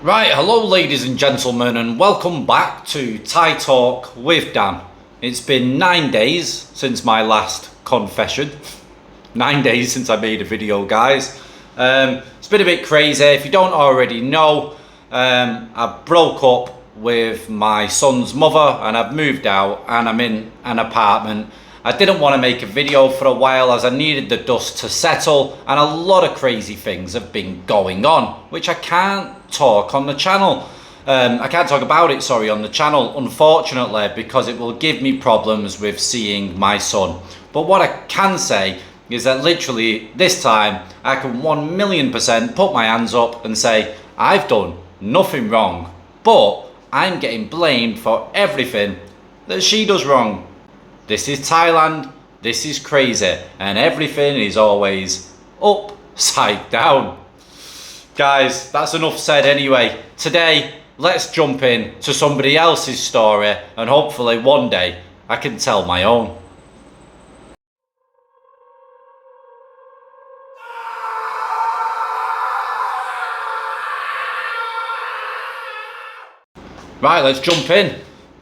Right, hello ladies and gentlemen, and welcome back to Thai Talk with Dan. It's been 9 days since my last confession. 9 days since I made a video, guys. It's been a bit crazy. If you don't already know, I broke up with my son's mother and I've moved out and I'm in an apartment. I didn't want to make a video for a while as I needed the dust to settle, and a lot of crazy things have been going on, which I can't talk on the channel. I can't talk about it, on the channel, unfortunately, because it will give me problems with seeing my son. But what I can say is that literally this time I can 1,000,000% put my hands up and say I've done nothing wrong, but I'm getting blamed for everything that she does wrong. This is Thailand, this is crazy, and everything is always upside down. Guys, that's enough said anyway. Today, let's jump in to somebody else's story, and hopefully one day I can tell my own. Right, let's jump in.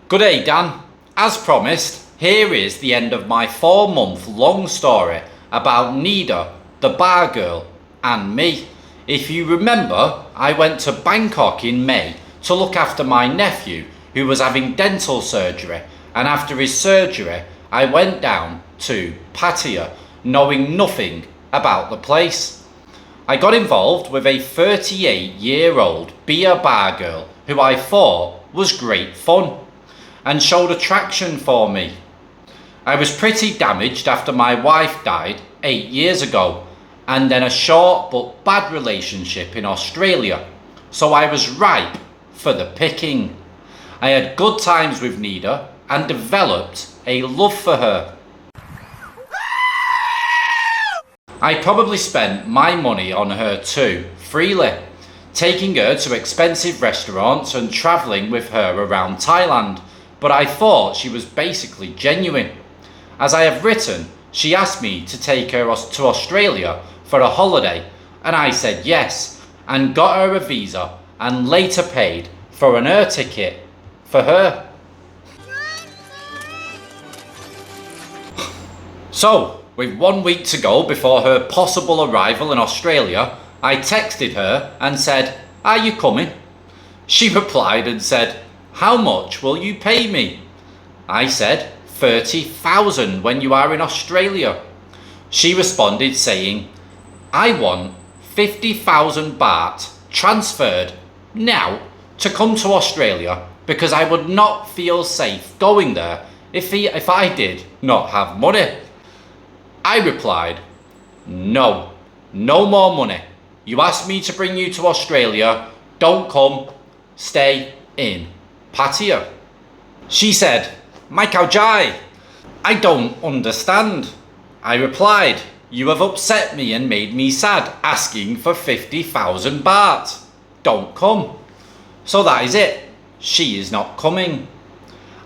Good day, Dan. As promised, here is the end of my 4-month long story about Nida, the bar girl, and me. If you remember, I went to Bangkok in May to look after my nephew who was having dental surgery, and after his surgery I went down to Pattaya knowing nothing about the place. I got involved with a 38-year-old beer bar girl who I thought was great fun and showed attraction for me. I was pretty damaged after my wife died 8 years ago, and then a short but bad relationship in Australia, so I was ripe for the picking. I had good times with Nida and developed a love for her. I probably spent my money on her too, freely, taking her to expensive restaurants and travelling with her around Thailand, but I thought she was basically genuine. As I have written, she asked me to take her to Australia for a holiday, and I said yes, and got her a visa and later paid for an air ticket for her. So, with 1 week to go before her possible arrival in Australia, I texted her and said, "Are you coming?" She replied and said, "How much will you pay me?" I said, 30,000 when you are in Australia. She responded saying, "I want 50,000 baht transferred now to come to Australia because I would not feel safe going there if I did not have money." I replied, "No, no more money. You asked me to bring you to Australia. Don't come. Stay in Pattaya." She said, "My Khao Jai, I don't understand." I replied, "You have upset me and made me sad asking for 50,000 baht. Don't come." So that is it. She is not coming.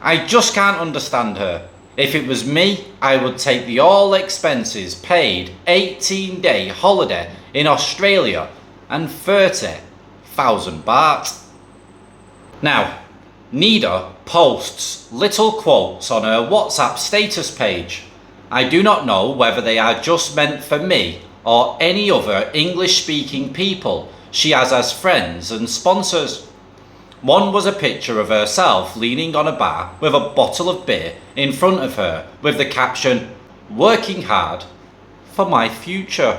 I just can't understand her. If it was me, I would take the all expenses paid 18-day holiday in Australia and 30,000 baht. Now, Nida posts little quotes on her WhatsApp status page. I do not know whether they are just meant for me or any other English-speaking people she has as friends and sponsors. One was a picture of herself leaning on a bar with a bottle of beer in front of her with the caption, "Working hard for my future."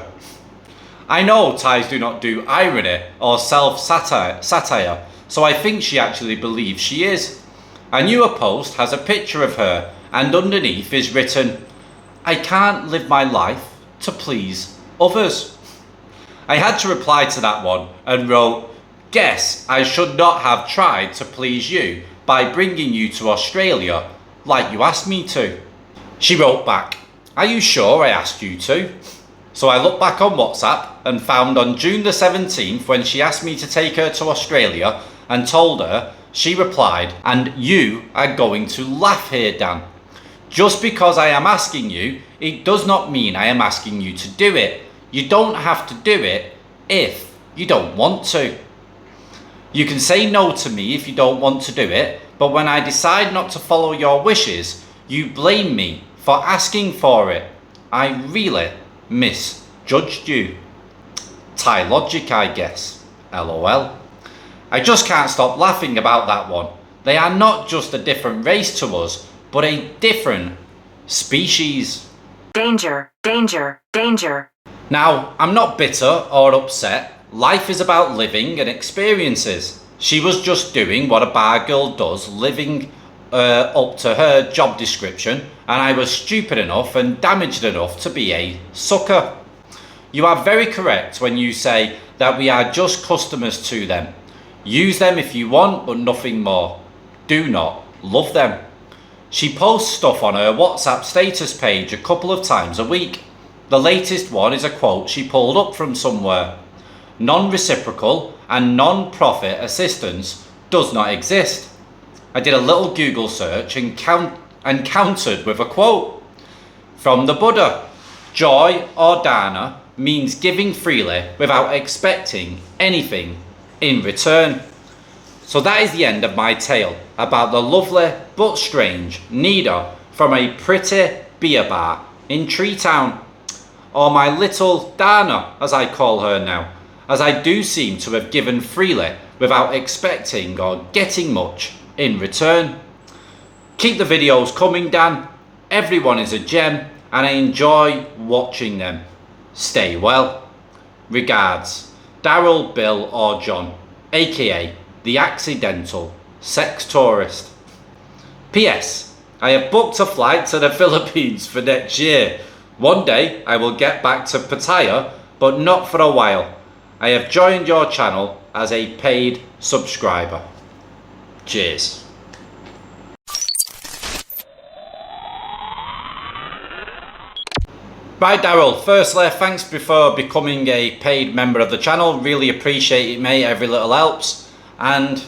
I know Thais do not do irony or self-satire, so I think she actually believes she is. A newer post has a picture of her and underneath is written, "I can't live my life to please others." I had to reply to that one and wrote, "Guess I should not have tried to please you by bringing you to Australia like you asked me to." She wrote back, "Are you sure I asked you to?" So I looked back on WhatsApp and found on June the 17th when she asked me to take her to Australia and told her, she replied, "And you are going to laugh here, Dan. Just because I am asking you, it does not mean I am asking you to do it. You don't have to do it if you don't want to." You can say no to me if you don't want to do it, but when I decide not to follow your wishes, you blame me for asking for it. I really misjudged you. Thai logic, I guess. LOL. I just can't stop laughing about that one. They are not just a different race to us, but a different species. Danger, danger, danger. Now, I'm not bitter or upset. Life is about living and experiences. She was just doing what a bar girl does, living up to her job description, and I was stupid enough and damaged enough to be a sucker. You are very correct when you say that we are just customers to them. Use them if you want, but nothing more. Do not love them. She posts stuff on her WhatsApp status page a couple of times a week. The latest one is a quote she pulled up from somewhere. Non-reciprocal and non-profit assistance does not exist. I did a little Google search and countered with a quote from the Buddha. Joy or dana means giving freely without expecting anything in return. So that is the end of my tale about the lovely but strange Nida from a pretty beer bar in Treetown. Or my little Dana, as I call her now, as I do seem to have given freely without expecting or getting much in return. Keep the videos coming, Dan. Everyone is a gem and I enjoy watching them. Stay well. Regards, Daryl, Bill or John, aka the accidental sex tourist. PS, I have booked a flight to the Philippines for next year. One day I will get back to Pattaya, but not for a while. I have joined your channel as a paid subscriber. Cheers. Right, Daryl, firstly, thanks for becoming a paid member of the channel. Really appreciate it, mate. Every little helps. And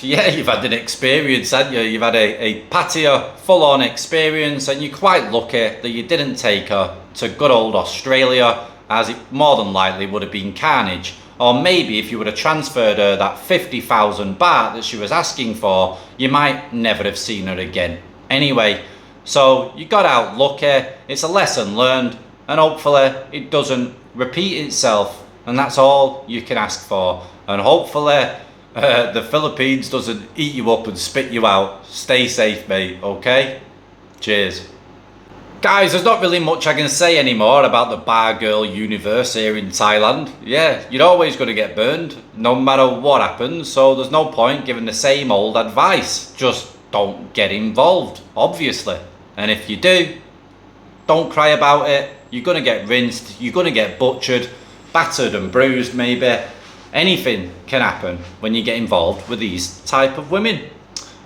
yeah, you've had an experience, haven't you? You've had a Pattaya full-on experience, and you're quite lucky that you didn't take her to good old Australia, as it more than likely would have been carnage. Or maybe if you would have transferred her that 50,000 baht that she was asking for, you might never have seen her again. Anyway, so you got out lucky. It's a lesson learned, and hopefully it doesn't repeat itself, and that's all you can ask for. And hopefully the Philippines doesn't eat you up and spit you out. Stay safe, mate, okay? Cheers. Guys, there's not really much I can say anymore about the bar girl universe here in Thailand. Yeah, you're always going to get burned, no matter what happens, so there's no point giving the same old advice. Just don't get involved, obviously. And if you do, don't cry about it. You're going to get rinsed, you're going to get butchered, battered and bruised maybe. Anything can happen when you get involved with these type of women.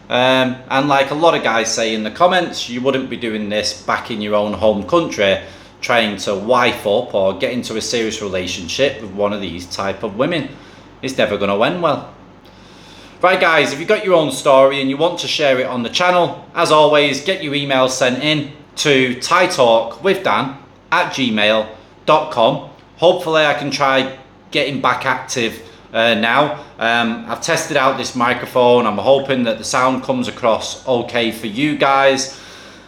And like a lot of guys say in the comments, you wouldn't be doing this back in your own home country, trying to wife up or get into a serious relationship with one of these type of women. It's never going to end well. Right guys, if you've got your own story and you want to share it on the channel, as always, get your emails sent in to thaitalkwithdan@gmail.com. Hopefully I can try getting back active now. I've tested out this microphone. I'm hoping that the sound comes across okay for you guys.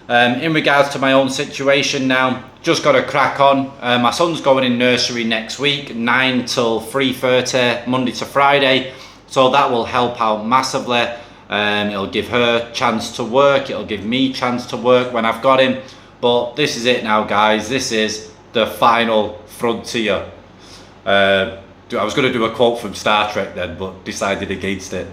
In regards to my own situation now, just got to crack on. My son's going in nursery next week, 9 till 3:30, Monday to Friday. So that will help out massively. It'll give her chance to work. It'll give me chance to work when I've got him. But this is it now, guys. This is the final frontier. I was going to do a quote from Star Trek then, but decided against it.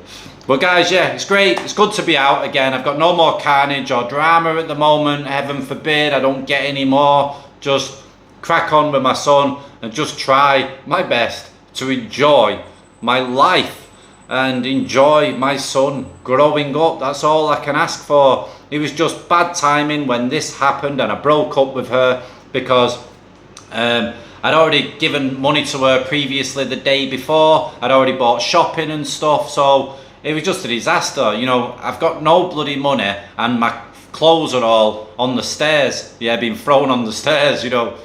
But guys, yeah, it's great. It's good to be out again. I've got no more carnage or drama at the moment. Heaven forbid I don't get any more. Just crack on with my son and just try my best to enjoy my life and enjoy my son growing up. That's all I can ask for. It was just bad timing when this happened and I broke up with her because I'd already given money to her previously the day before. I'd already bought shopping and stuff, so it was just a disaster. You know, I've got no bloody money and my clothes are all on the stairs. Yeah, being thrown on the stairs, you know.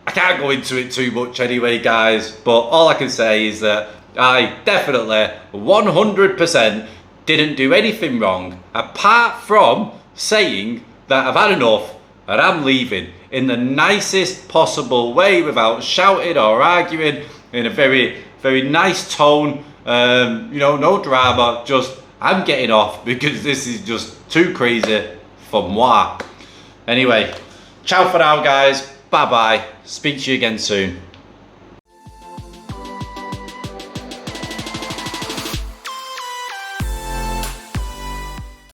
I can't go into it too much anyway, guys, but all I can say is that I definitely 100% didn't do anything wrong apart from saying that I've had enough and I'm leaving in the nicest possible way without shouting or arguing, in a very, very nice tone. You know, no drama, just I'm getting off because this is just too crazy for moi. Anyway, ciao for now guys, bye bye, speak to you again soon.